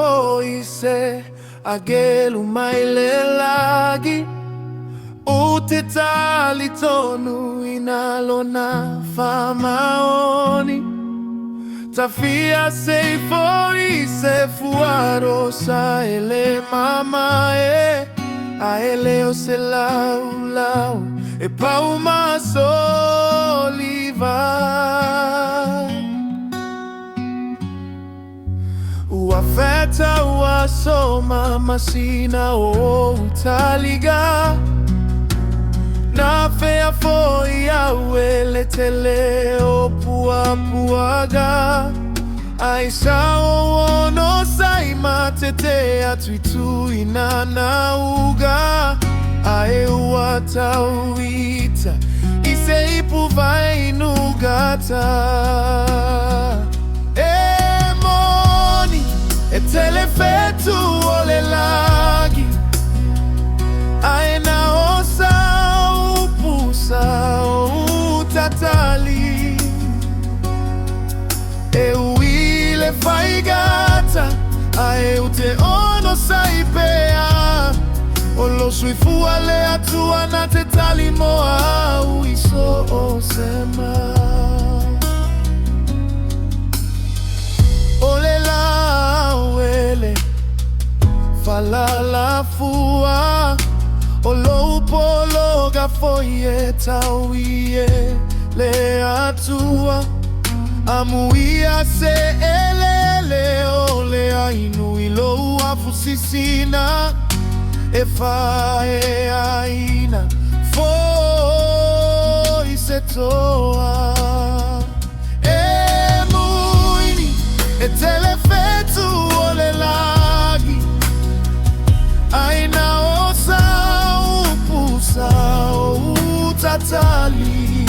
o ise agelu mailelagi Utetali tonu inalona famaoni Tafia seifo ise fuaro sa ele mama Aele o se lau e pauma soliva Uafeta uasoma masina o utaliga Na fea foi awele tele o puapuaga Aisha o ono saima tete atuitu inana uga Ae uata uita ise ipuva inugata Moni e telefetu ole lagi Ae na osa utatali uile faigata Ae ute ono saipea Olo suifua le atua na te tali moa uiso osema Ole la wele falala fua Olo upolo gafoye tawie le atua Amuia se elele ole ainu ilo uafusisina Efa aina foi se toa Muini telefetu ole lagi Aina osa upusa utatali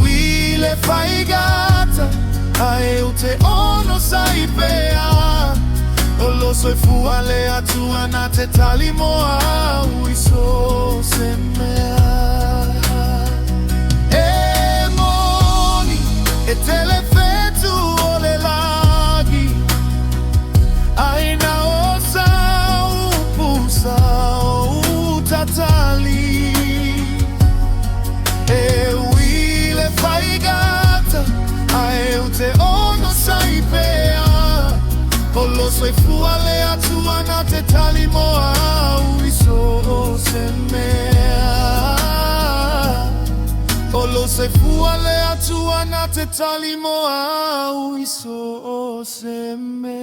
uile faigata Ae ute ono saipea Olo soifua le atua na te tali moa uiso semea Moni e telefetu ole lagi Aina osa upusa utatali uile faigata Ae ute ono saipea Olo soifua le atua na te tali moa uiso semea Olo soifua le atua na te tali moa uiso semea